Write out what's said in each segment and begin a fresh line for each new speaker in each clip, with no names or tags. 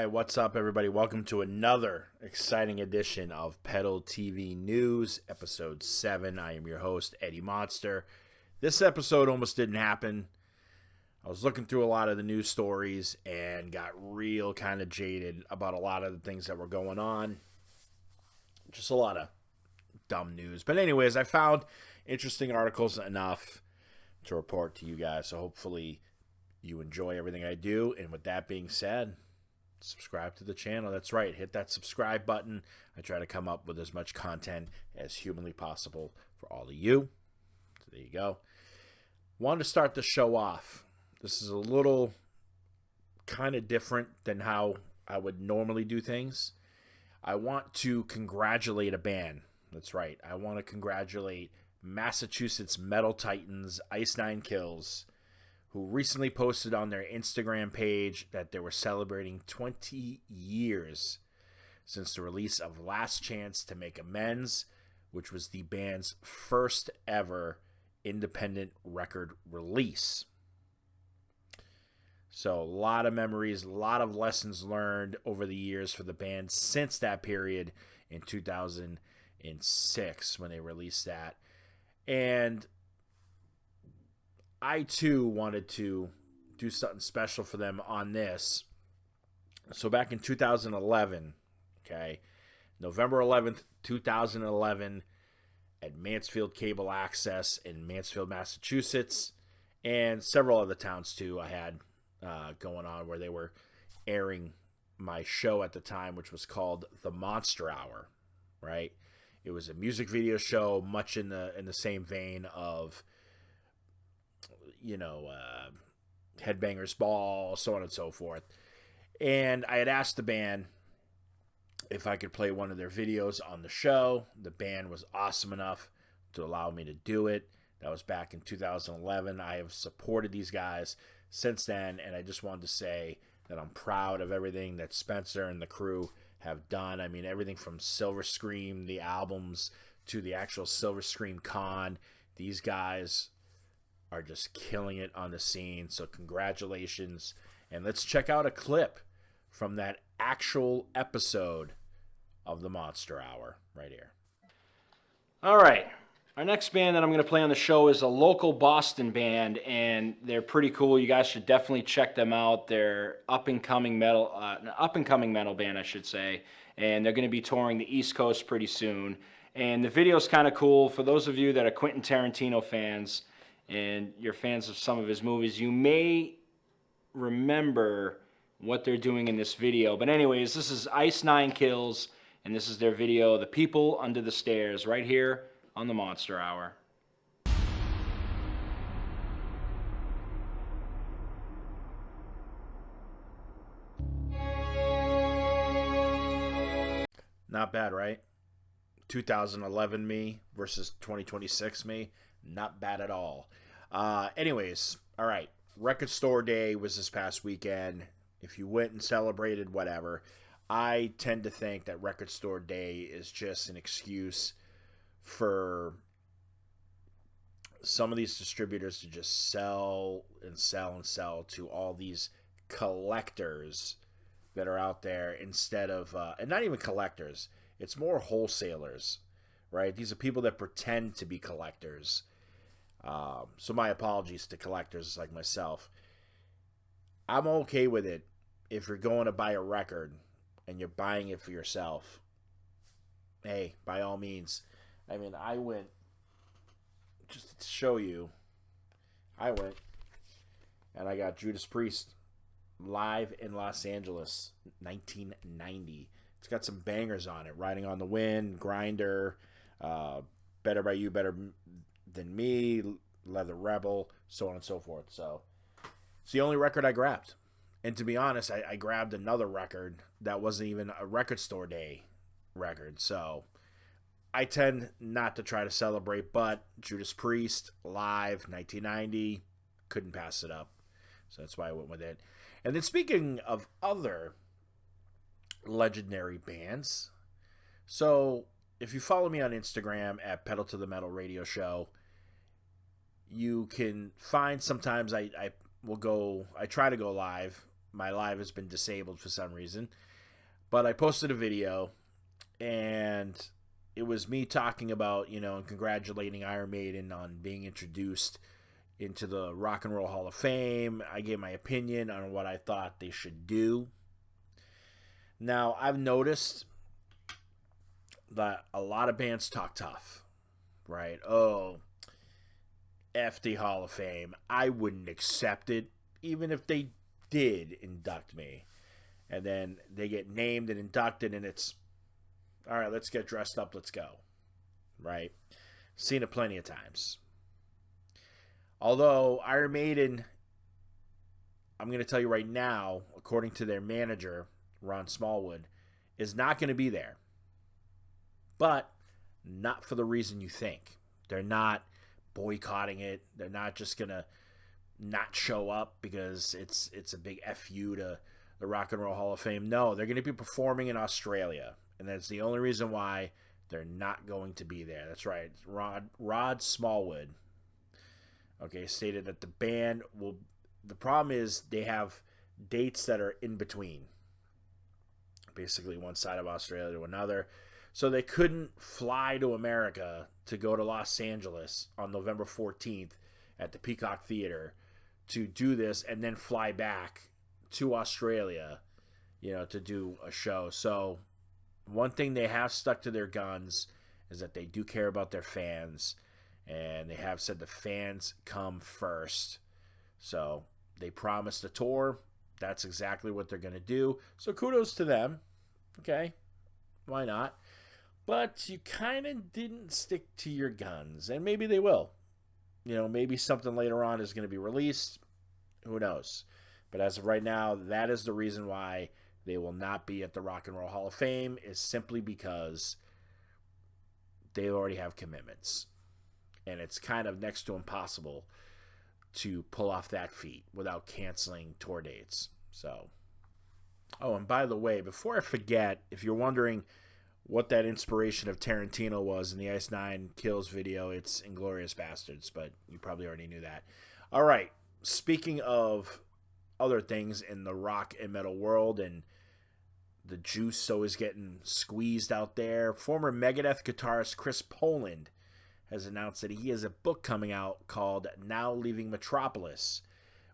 Hi, what's up, everybody? Welcome to another exciting edition of Pedal TV News, episode 7. I am your host, Eddie Monster. This episode almost didn't happen. I was looking through a lot of the news stories and got real kind of jaded about a lot of the things that were going on. Just a lot of dumb news. But anyways, I found interesting articles enough to report to you guys. So hopefully you enjoy everything I do. And with that being said, subscribe to the channel. That's right. Hit that subscribe button. I try to come up with as much content as humanly possible for all of you. So there you go. Wanted to start the show off. This is a little kind of different than how I would normally do things. I want to congratulate a band. That's right. I want to congratulate Massachusetts Metal Titans, Ice Nine Kills, who recently posted on their Instagram page that they were celebrating 20 years since the release of Last Chance to Make Amends, which was the band's first ever independent record release. So a lot of memories, a lot of lessons learned over the years for the band since that period in 2006 when they released that. And I, too, wanted to do something special for them on this. So back in 2011, okay, November 11th, 2011, at Mansfield Cable Access in Mansfield, Massachusetts, and several other towns, too, I had going on where they were airing my show at the time, which was called The Monster Hour, right? It was a music video show, much in the same vein of Headbangers Ball, so on and so forth. And I had asked the band if I could play one of their videos on the show. The band was awesome enough to allow me to do it. That was back in 2011. I have supported these guys since then, and I just wanted to say that I'm proud of everything that Spencer and the crew have done. I mean, everything from Silver Scream, the albums, to the actual Silver Scream Con. These guys are just killing it on the scene. So congratulations. And let's check out a clip from that actual episode of the Monster Hour right here. All right. Our next band that I'm going to play on the show is a local Boston band, and they're pretty cool. You guys should definitely check them out. They're an up-and-coming metal band, I should say, and they're going to be touring the East Coast pretty soon. And the video's kind of cool. For those of you that are Quentin Tarantino fans, and you're fans of some of his movies, you may remember what they're doing in this video. But anyways, this is Ice Nine Kills, and this is their video, The People Under the Stairs, right here on the Monster Hour. Not bad, right? 2011 me versus 2026 me. Not bad at all. Anyways, all right. Record Store Day was this past weekend. If you went and celebrated, whatever. I tend to think that Record Store Day is just an excuse for some of these distributors to just sell and sell and sell to all these collectors that are out there instead of, and not even collectors. It's more wholesalers, right? These are people that pretend to be collectors. So my apologies to collectors like myself. I'm okay with it if you're going to buy a record and you're buying it for yourself. Hey, by all means. I mean, I went, just to show you, I went and I got Judas Priest live in Los Angeles, 1990. It's got some bangers on it. Riding on the Wind, Grinder, Better by You, Better Than Me, Leather Rebel, so on and so forth. So it's the only record I grabbed. And to be honest, I grabbed another record that wasn't even a Record Store Day record. So I tend not to try to celebrate, but Judas Priest, live, 1990, couldn't pass it up. So that's why I went with it. And then speaking of other legendary bands, so if you follow me on Instagram at Pedal to the Metal Radio Show, you can find sometimes I try to go live my live has been disabled for some reason. But I posted a video, and it was me talking about, and congratulating Iron Maiden on being introduced into the Rock and Roll Hall of Fame. I gave my opinion on what I thought they should do. Now, I've noticed that a lot of bands talk tough, right? Oh, F the Hall of Fame. I wouldn't accept it, even if they did induct me. And then they get named and inducted, and it's, all right, let's get dressed up, let's go. Right? Seen it plenty of times. Although Iron Maiden, I'm going to tell you right now, according to their manager, Ron Smallwood, is not going to be there. But not for the reason you think. They're not boycotting it. They're not just going to not show up because it's a big FU to the Rock and Roll Hall of Fame. No, they're going to be performing in Australia. And that's the only reason why they're not going to be there. That's right. Rod Smallwood, okay, stated that the band will... The problem is they have dates that are in between. Basically one side of Australia to another. So they couldn't fly to America to go to Los Angeles on November 14th at the Peacock Theater to do this and then fly back to Australia, to do a show. So one thing they have stuck to their guns is that they do care about their fans, and they have said the fans come first. So they promised a tour. That's exactly what they're going to do. So kudos to them. Okay, why not? But you kind of didn't stick to your guns, and maybe they will. Maybe something later on is going to be released. Who knows? But as of right now, that is the reason why they will not be at the Rock and Roll Hall of Fame, is simply because they already have commitments. And it's kind of next to impossible to pull off that feat without canceling tour dates. So, oh, and by the way, before I forget, if you're wondering what that inspiration of Tarantino was in the Ice Nine Kills video, it's Inglourious Bastards, but you probably already knew that. All right, speaking of other things in the rock and metal world, and the juice always getting squeezed out there, former Megadeth guitarist Chris Poland has announced that he has a book coming out called Now Leaving Metropolis,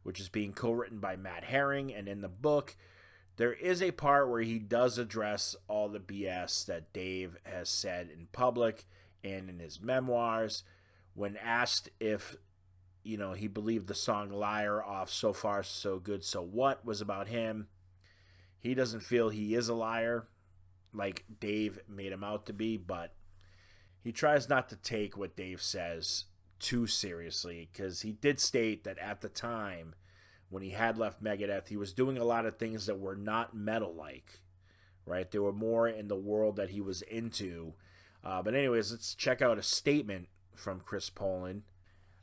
which is being co-written by Matt Herring. And in the book, there is a part where he does address all the BS that Dave has said in public and in his memoirs. When asked if, he believed the song Liar off So Far, So Good, So What was about him, he doesn't feel he is a liar like Dave made him out to be, but he tries not to take what Dave says too seriously, because he did state that at the time when he had left Megadeth, he was doing a lot of things that were not metal-like, right? They were more in the world that he was into. But anyways, let's check out a statement from Chris Poland.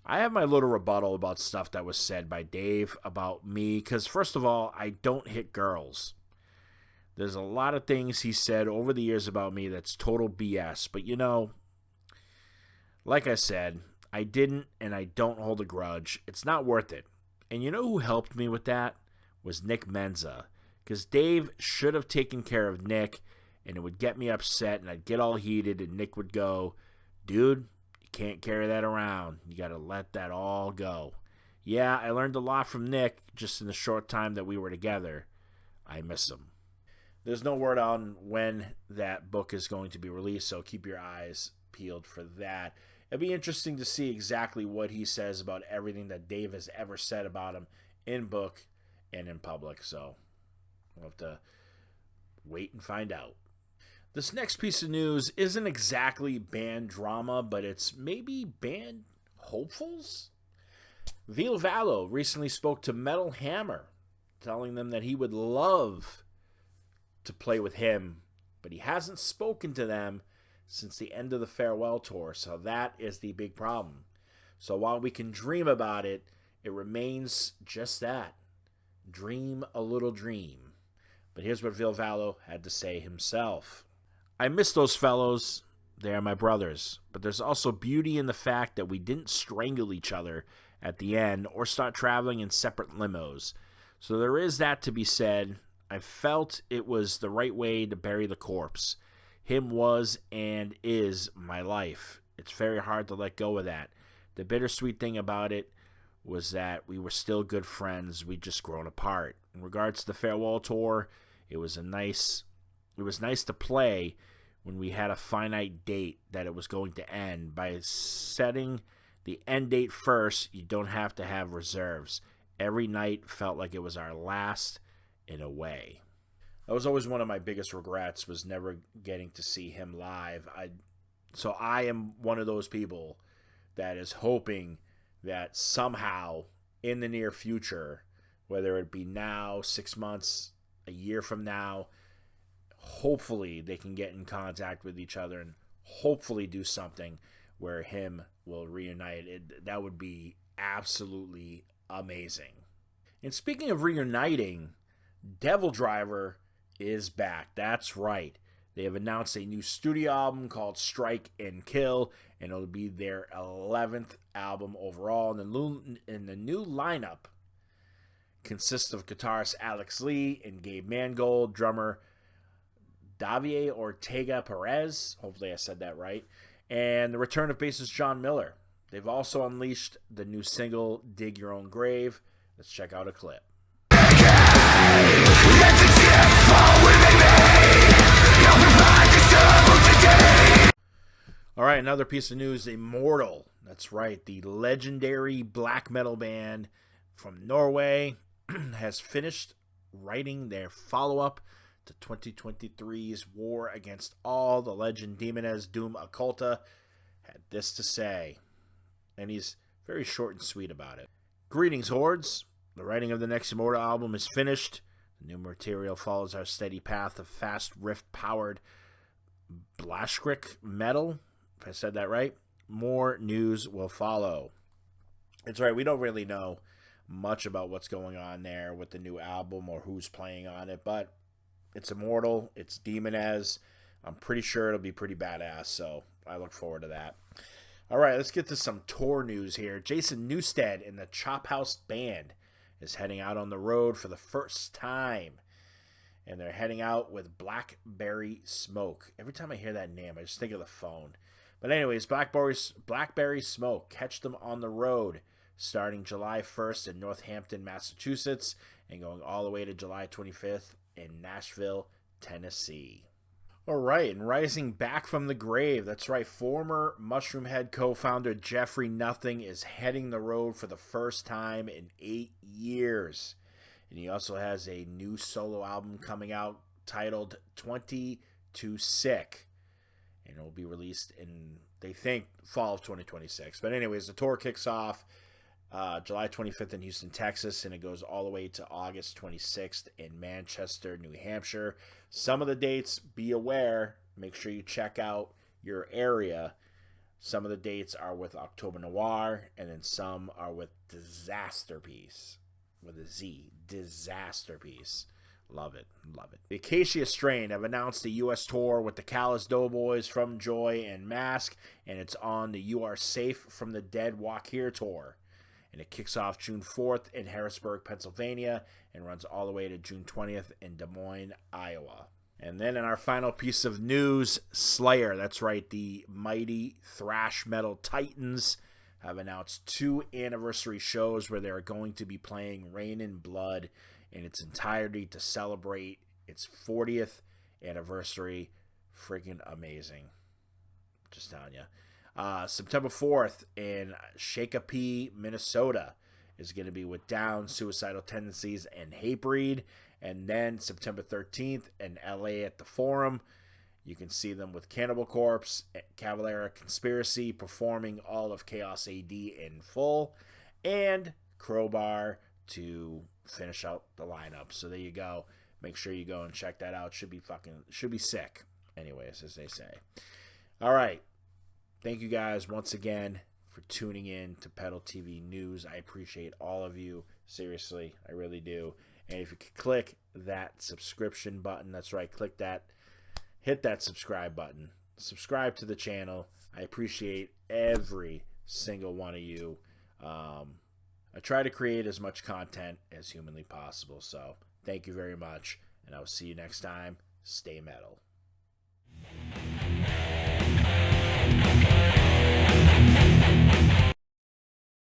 I have my little rebuttal about stuff that was said by Dave about me, because first of all, I don't hit girls. There's a lot of things he said over the years about me that's total BS. But like I said, I didn't and I don't hold a grudge. It's not worth it. And you know who helped me with that? Was Nick Menza. Because Dave should have taken care of Nick, and it would get me upset, and I'd get all heated, and Nick would go, dude, you can't carry that around. You got to let that all go. Yeah, I learned a lot from Nick just in the short time that we were together. I miss him. There's no word on when that book is going to be released, so keep your eyes peeled for that. It'd be interesting to see exactly what he says about everything that Dave has ever said about him in book and in public, so we'll have to wait and find out. This next piece of news isn't exactly band drama, but it's maybe band hopefuls? Ville Valo recently spoke to Metal Hammer, telling them that he would love to play with him, but he hasn't spoken to them since the end of the farewell tour, so that is the big problem. So while we can dream about it, it remains just that. Dream a little dream. But here's what Ville Valo had to say himself. I miss those fellows. They are my brothers. But there's also beauty in the fact that we didn't strangle each other at the end or start traveling in separate limos. So there is that to be said. I felt it was the right way to bury the corpse. Him was and is my life. It's very hard to let go of that. The bittersweet thing about it was that we were still good friends. We'd just grown apart. In regards to the farewell tour, it was nice to play when we had a finite date that it was going to end. By setting the end date first, you don't have to have reserves. Every night felt like it was our last in a way. That was always one of my biggest regrets, was never getting to see him live. So I am one of those people that is hoping that somehow in the near future, whether it be now, 6 months, a year from now, hopefully they can get in contact with each other and hopefully do something where him will reunite. That would be absolutely amazing. And speaking of reuniting, Devil Driver is back. That's right. They have announced a new studio album called Strike and Kill, and it'll be their 11th album overall. And the new lineup consists of guitarist Alex Lee and Gabe Mangold, drummer Davier Ortega Perez, hopefully I said that right, and the return of bassist John Miller. They've also unleashed the new single, Dig Your Own Grave. Let's check out a clip. All right, another piece of news, Immortal. That's right, the legendary black metal band from Norway has finished writing their follow-up to 2023's War Against All. The legend Demoness Doom Occulta had this to say, and he's very short and sweet about it. Greetings, Hordes. The writing of the next Immortal album is finished. The new material follows our steady path of fast riff-powered Blashkrieg metal, if I said that right. More news will follow. It's right, we don't really know much about what's going on there with the new album or who's playing on it, but it's Immortal, it's Demoness. I'm pretty sure it'll be pretty badass, so I look forward to that. All right, let's get to some tour news here. Jason Newsted and the Chop House Band is heading out on the road for the first time, and they're heading out with Blackberry Smoke. Every time I hear that name, I just think of the phone. But anyways, Blackberry Smoke, catch them on the road starting July 1st in Northampton, Massachusetts, and going all the way to July 25th in Nashville, Tennessee. All right, and rising back from the grave, that's right, former Mushroomhead co-founder Jeffrey Nothing is heading the road for the first time in 8 years. And he also has a new solo album coming out titled 20 to Sick. And it will be released in, they think, fall of 2026. But anyways, the tour kicks off July 25th in Houston, Texas, and it goes all the way to August 26th in Manchester, New Hampshire. Some of the dates, be aware, make sure you check out your area. Some of the dates are with October Noir, and then some are with Disaster Piece, with a Z, Disaster Piece. Love it, love it. The Acacia Strain have announced a U.S. tour with the Callous Doughboys, From Joy, and Mask, and it's on the You Are Safe from the Dead Walk Here tour. And it kicks off June 4th in Harrisburg, Pennsylvania, and runs all the way to June 20th in Des Moines, Iowa. And then in our final piece of news, Slayer, that's right, the mighty thrash metal titans, have announced 2 anniversary shows where they're going to be playing Rain in Blood in its entirety to celebrate its 40th anniversary. Freaking amazing. Just telling you. September 4th in Shakopee, Minnesota is going to be with Down, Suicidal Tendencies, and Hatebreed. And then September 13th in LA at the Forum, you can see them with Cannibal Corpse, Cavalera Conspiracy performing all of Chaos AD in full, and Crowbar to finish out the lineup. So there you go. Make sure you go and check that out. Should be sick. Anyways, as they say. All right. Thank you guys once again for tuning in to Pedal TV News. I appreciate all of you. Seriously, I really do. And if you could click that subscription button, that's right, click that. Hit that subscribe button. Subscribe to the channel. I appreciate every single one of you. I I try to create as much content as humanly possible. So thank you very much, and I will see you next time. Stay metal.